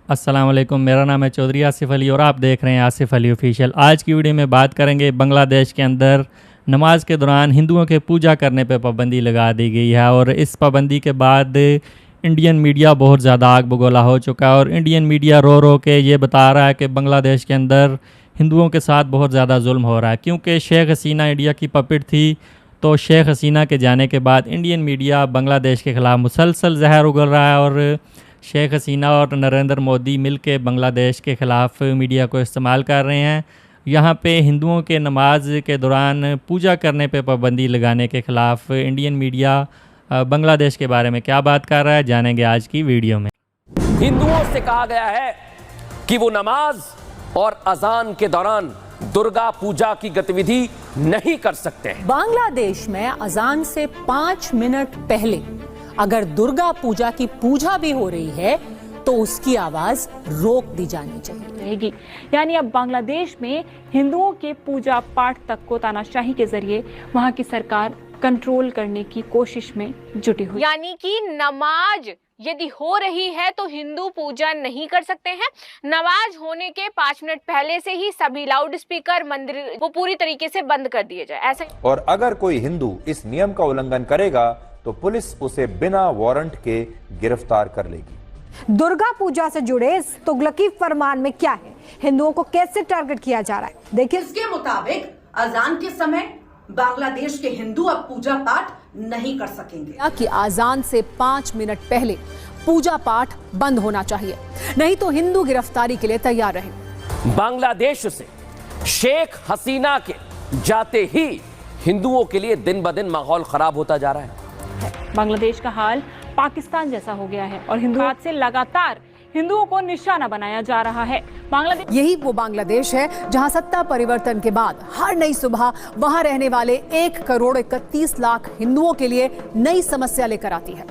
अस्सलाम वालेकुम। मेरा नाम है चौधरी आसिफ अली और आप देख रहे हैं आसिफ अली ऑफिशियल। आज की वीडियो में बात करेंगे बांग्लादेश के अंदर नमाज के दौरान हिंदुओं के पूजा करने पर पाबंदी लगा दी गई है और इस पाबंदी के बाद इंडियन मीडिया बहुत ज़्यादा आग बगोला हो चुका है और इंडियन मीडिया रो रो के ये बता रहा है कि बांग्लादेश के अंदर हिंदुओं के साथ बहुत ज़्यादा जुल्म हो रहा है। क्योंकि शेख हसीना इंडिया की पपेट थी, तो शेख हसीना के जाने के बाद इंडियन मीडिया बांग्लादेश के ख़िलाफ़ मुसलसल जहर उगल रहा है और शेख हसीना और नरेंद्र मोदी मिलकर बांग्लादेश के ख़िलाफ़ मीडिया को इस्तेमाल कर रहे हैं। यहाँ पे हिंदुओं के नमाज के दौरान पूजा करने पे पाबंदी लगाने के ख़िलाफ़ इंडियन मीडिया बांग्लादेश के बारे में क्या बात कर रहा है, जानेंगे आज की वीडियो में। हिंदुओं से कहा गया है कि वो नमाज और अजान के दौरान दुर्गा पूजा की गतिविधि नहीं कर सकते हैं। बांग्लादेश में अजान से 5 मिनट पहले अगर दुर्गा पूजा की पूजा भी हो रही है तो उसकी आवाज रोक दी जानी चाहिए। यानी अब बांग्लादेश में हिंदुओं के पूजा पाठ तक को तानाशाही के जरिए वहां की सरकार कंट्रोल करने की कोशिश में जुटी हुई। यानी कि नमाज यदि हो रही है तो हिंदू पूजा नहीं कर सकते हैं। नमाज होने के 5 मिनट पहले से ही सभी लाउड स्पीकर, मंदिर वो पूरी तरीके से बंद कर दिए जाए, ऐसा। और अगर कोई हिंदू इस नियम का उल्लंघन करेगा तो पुलिस उसे बिना वारंट के गिरफ्तार कर लेगी। दुर्गा पूजा से जुड़े इस तुगलकी फरमान में क्या है, हिंदुओं को कैसे टारगेट किया जा रहा है, देखिए। इसके मुताबिक अजान के समय बांग्लादेश के हिंदू अब पूजा पाठ नहीं कर सकेंगे कि अजान से 5 मिनट पहले पूजा पाठ बंद होना चाहिए, नहीं तो हिंदू गिरफ्तारी के लिए तैयार रहे। बांग्लादेश से शेख हसीना के जाते ही हिंदुओं के लिए दिन ब दिन माहौल खराब होता जा रहा है। बांग्लादेश का हाल पाकिस्तान जैसा हो गया है और हिंदुओं से लगातार हिंदुओं को निशाना बनाया जा रहा है। बांग्लादेश यही वो बांग्लादेश है जहां सत्ता परिवर्तन के बाद हर नई सुबह वहां रहने वाले 1,31,00,000 हिंदुओं के लिए नई समस्या लेकर आती है,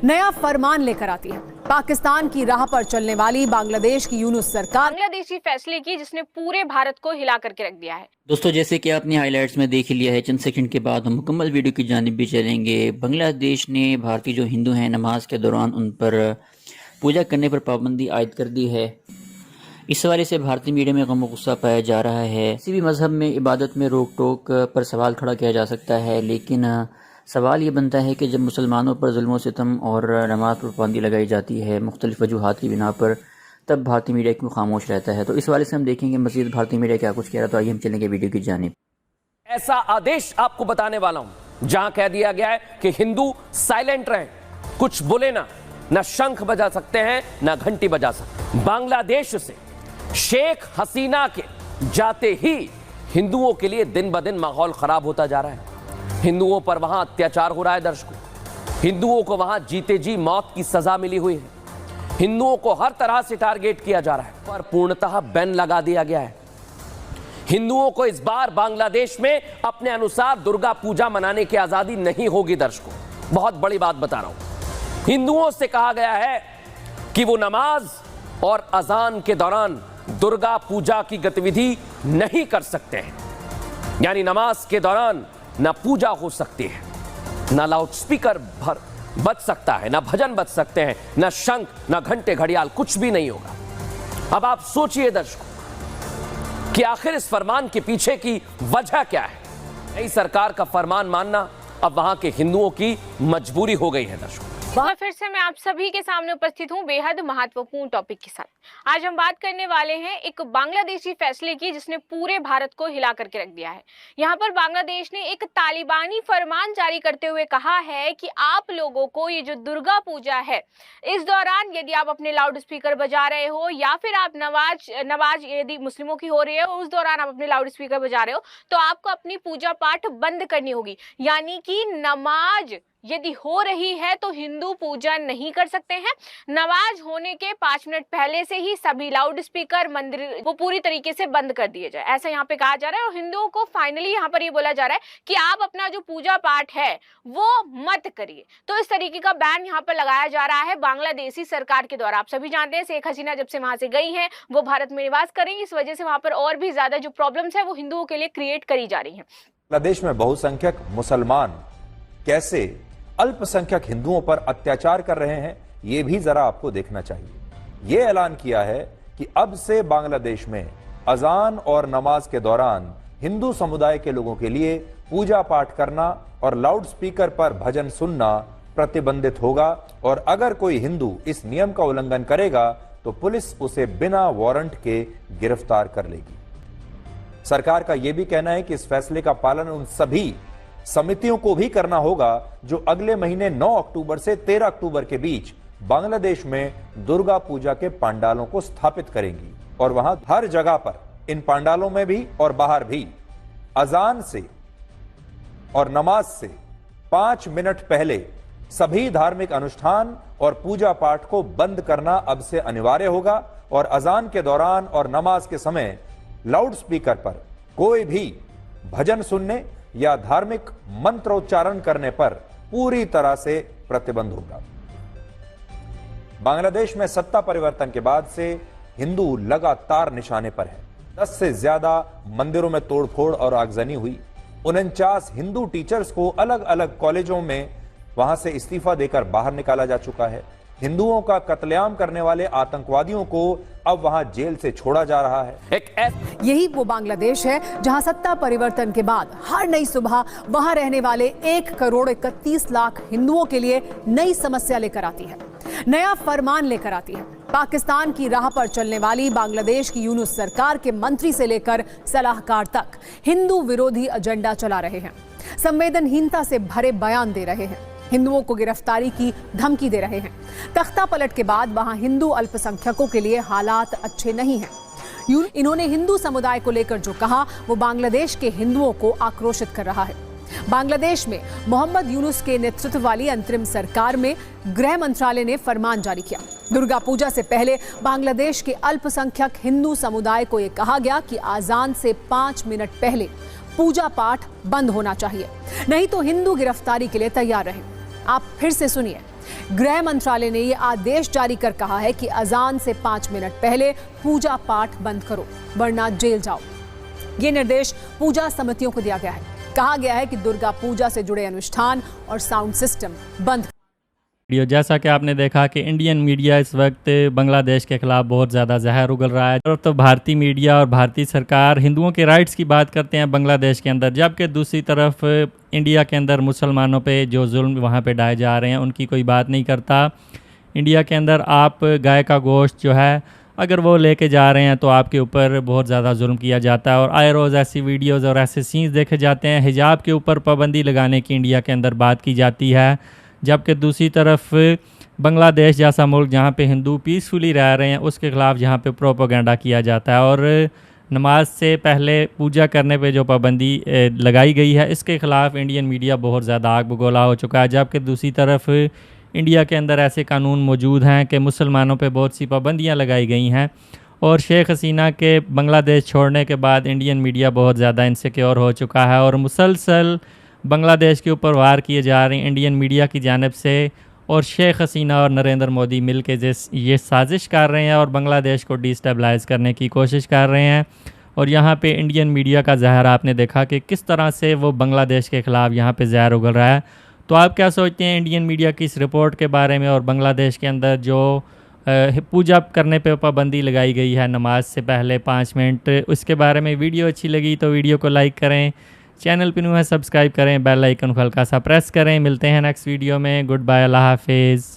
नया फरमान लेकर आती है। पाकिस्तान की राह पर चलने वाली बांग्लादेश की यूनुस सरकार बांग्लादेशी फैसले की जिसने पूरे भारत को हिला करके रख दिया है। दोस्तों, जैसे कि आपने हाइलाइट्स में देख लिया है, चंद सेकंड के बाद हम मुकम्मल वीडियो की जानिब भी चलेंगे। बांग्लादेश ने भारतीय जो हिंदू हैं नमाज के दौरान उन पर पूजा करने पर पाबंदी आयद कर दी है। इस हवाले से भारतीय मीडिया में गम गुस्सा पाया जा रहा है। किसी भी मजहब में इबादत में रोक टोक पर सवाल खड़ा किया जा सकता है, लेकिन सवाल ये बनता है कि जब मुसलमानों पर जुल्म सितम और नमाज पर पाबंदी लगाई जाती है मुख्तलिफ वजूहात की बिना पर, तब भारतीय मीडिया क्यों खामोश रहता है। तो इस हवाले से हम देखेंगे मज़ीद भारतीय मीडिया क्या कुछ कह रहा है। तो आइए हम चलेंगे वीडियो की जानिब। ऐसा आदेश आपको बताने वाला हूं जहां कह दिया गया है कि हिंदू साइलेंट रहें, कुछ बोले ना शंख बजा सकते हैं ना घंटी बजा सकते। बांग्लादेश से शेख हसीना के जाते ही हिंदुओं के लिए दिन ब दिन माहौल खराब होता जा रहा है। हिंदुओं पर वहां अत्याचार हो रहा है। दर्शकों, हिंदुओं को वहां जीते जी मौत की सजा मिली हुई है। हिंदुओं को हर तरह से टारगेट किया जा रहा है पर पूर्णतः बैन लगा दिया गया है। हिंदुओं को इस बार बांग्लादेश में अपने अनुसार दुर्गा पूजा मनाने की आजादी नहीं होगी। दर्शकों, बहुत बड़ी बात बता रहा हूं। हिंदुओं से कहा गया है कि वो नमाज और अजान के दौरान दुर्गा पूजा की गतिविधि नहीं कर सकते हैं। यानी नमाज के दौरान ना पूजा हो सकती है, ना लाउड स्पीकर बज सकता है, ना भजन बज सकते हैं, ना शंख, ना घंटे घड़ियाल, कुछ भी नहीं होगा। अब आप सोचिए दर्शकों कि आखिर इस फरमान के पीछे की वजह क्या है। नई सरकार का फरमान मानना अब वहां के हिंदुओं की मजबूरी हो गई है। दर्शकों, फिर से मैं आप सभी के सामने उपस्थित हूँ बेहद महत्वपूर्ण टॉपिक के साथ। आज हम बात करने वाले हैं एक बांग्लादेशी फैसले की जिसने पूरे भारत को हिला करके रख दिया है। यहाँ पर बांग्लादेश ने एक तालिबानी फरमान जारी करते हुए कहा है कि आप लोगों को ये जो दुर्गा पूजा है इस दौरान यदि आप अपने लाउड स्पीकर बजा रहे हो या फिर आप नमाज यदि मुस्लिमों की हो रही है उस दौरान आप अपने लाउड स्पीकर बजा रहे हो तो आपको अपनी पूजा पाठ बंद करनी होगी। यानी कि नमाज यदि हो रही है तो हिंदू पूजा नहीं कर सकते हैं। नमाज होने के 5 मिनट पहले से ही सभी लाउड स्पीकर, मंदिर वो पूरी तरीके से बंद कर दिए जाए, ऐसा यहाँ पे कहा जा रहा है। और हिंदुओं को फाइनली यहाँ पर ये बोला जा रहा है कि आप अपना जो पूजा पाठ है वो मत करिए। तो इस तरीके का बैन यहाँ पर लगाया जा रहा है बांग्लादेशी सरकार के द्वारा। आप सभी जानते हैं शेख हसीना जब से वहां से गई हैं वो भारत में निवास कर रही है, इस वजह से वहां पर और भी ज्यादा जो प्रॉब्लम्स है वो हिंदुओं के लिए क्रिएट करी जा रही है। बांग्लादेश में बहुसंख्यक मुसलमान कैसे अल्पसंख्यक हिंदुओं पर अत्याचार कर रहे हैं, ये भी जरा आपको देखना चाहिए। ये ऐलान किया है कि अब से बांग्लादेश में अजान और नमाज के दौरान हिंदू समुदाय के लोगों के लिए पूजा पाठ करना और लाउड स्पीकर पर भजन सुनना प्रतिबंधित होगा और अगर कोई हिंदू इस नियम का उल्लंघन करेगा तो पुलिस उसे बिना वारंट के गिरफ्तार कर लेगी। सरकार का यह भी कहना है कि इस फैसले का पालन उन सभी समितियों को भी करना होगा जो अगले महीने 9 अक्टूबर से 13 अक्टूबर के बीच बांग्लादेश में दुर्गा पूजा के पंडालों को स्थापित करेंगी और वहां हर जगह पर इन पंडालों में भी और बाहर भी अजान से और नमाज से 5 मिनट पहले सभी धार्मिक अनुष्ठान और पूजा पाठ को बंद करना अब से अनिवार्य होगा और अजान के दौरान और नमाज के समय लाउड स्पीकर पर कोई भी भजन सुनने या धार्मिक मंत्रोच्चारण करने पर पूरी तरह से प्रतिबंध होगा। बांग्लादेश में सत्ता परिवर्तन के बाद से हिंदू लगातार निशाने पर है। 10 से ज्यादा मंदिरों में तोड़फोड़ और आगजनी हुई। 49 हिंदू टीचर्स को अलग अलग कॉलेजों में वहां से इस्तीफा देकर बाहर निकाला जा चुका है। हिंदुओं का कत्लेआम करने वाले आतंकवादियों को अब वहां जेल से छोड़ा जा रहा है। यही वो बांग्लादेश है जहां सत्ता परिवर्तन के बाद हर नई सुबह वहां रहने वाले 1 करोड़ 31 लाख हिंदुओं के लिए नई समस्या लेकर आती है, नया फरमान लेकर आती है। पाकिस्तान की राह पर चलने वाली बांग्लादेश की यूनुस सरकार के मंत्री से लेकर सलाहकार तक हिंदू विरोधी एजेंडा चला रहे हैं, संवेदनहीनता से भरे बयान दे रहे हैं, हिंदुओं को गिरफ्तारी की धमकी दे रहे हैं। तख्ता पलट के बाद वहां हिंदू अल्पसंख्यकों के लिए हालात अच्छे नहीं हैं। इन्होंने हिंदू समुदाय को लेकर जो कहा वो बांग्लादेश के हिंदुओं को आक्रोशित कर रहा है। बांग्लादेश में मोहम्मद यूनुस के नेतृत्व वाली अंतरिम सरकार में गृह मंत्रालय ने फरमान जारी किया। दुर्गा पूजा से पहले बांग्लादेश के अल्पसंख्यक हिंदू समुदाय को यह कहा गया कि आजान से 5 मिनट पहले पूजा पाठ बंद होना चाहिए, नहीं तो हिंदू गिरफ्तारी के लिए तैयार रहे। आप फिर से सुनिए, गृह मंत्रालय ने यह आदेश जारी कर कहा है कि अजान से 5 मिनट पहले पूजा पाठ बंद करो वरना जेल जाओ। ये निर्देश पूजा समितियों को दिया गया है। कहा गया है कि दुर्गा पूजा से जुड़े अनुष्ठान और साउंड सिस्टम बंद। जैसा कि आपने देखा कि इंडियन मीडिया इस वक्त बांग्लादेश के खिलाफ बहुत ज़्यादा जहर उगल रहा है। और तो भारतीय मीडिया और भारतीय सरकार हिंदुओं के राइट्स की बात करते हैं बांग्लादेश के अंदर, जबकि दूसरी तरफ इंडिया के अंदर मुसलमानों पे जो जुल्म वहाँ पे ढाए जा रहे हैं उनकी कोई बात नहीं करता। इंडिया के अंदर आप गाय का गोश्त जो है अगर वो लेके जा रहे हैं तो आपके ऊपर बहुत ज़्यादा जुल्म किया जाता है और आए रोज़ ऐसी वीडियोज़ और ऐसे सीन्स देखे जाते हैं। हिजाब के ऊपर पाबंदी लगाने की इंडिया के अंदर बात की जाती है, जबकि दूसरी तरफ बांग्लादेश जैसा मुल्क जहाँ पे हिंदू पीसफुली रह रहे हैं उसके ख़िलाफ़ जहाँ पे प्रोपेगेंडा किया जाता है और नमाज से पहले पूजा करने पे जो पाबंदी लगाई गई है इसके ख़िलाफ़ इंडियन मीडिया बहुत ज़्यादा आग बगोला हो चुका है। जबकि दूसरी तरफ इंडिया के अंदर ऐसे कानून मौजूद हैं कि मुसलमानों पे बहुत सी पाबंदियाँ लगाई गई हैं और शेख हसीना के बांग्लादेश छोड़ने के बाद इंडियन मीडिया बहुत ज़्यादा इनसिक्योर हो चुका है और मुसलसल बांग्लादेश के ऊपर वार किए जा रहे हैं इंडियन मीडिया की जानिब से और शेख हसीना और नरेंद्र मोदी मिल के ये साजिश कर रहे हैं और बांग्लादेश को डिस्टेबलाइज़ करने की कोशिश कर रहे हैं। और यहाँ पे इंडियन मीडिया का जहर आपने देखा कि किस तरह से वो बांग्लादेश के ख़िलाफ़ यहाँ पे जहर उगल रहा है। तो आप क्या सोचते हैं इंडियन मीडिया की इस रिपोर्ट के बारे में और बांग्लादेश के अंदर जो पूजा करने पे पाबंदी लगाई गई है नमाज से पहले 5 मिनट, उसके बारे में? वीडियो अच्छी लगी तो वीडियो को लाइक करें, चैनल पे न्यू है सब्सक्राइब करें, बेल आइकन को हल्का सा प्रेस करें। मिलते हैं नेक्स्ट वीडियो में। गुड बाय, अल्लाह हाफिज़।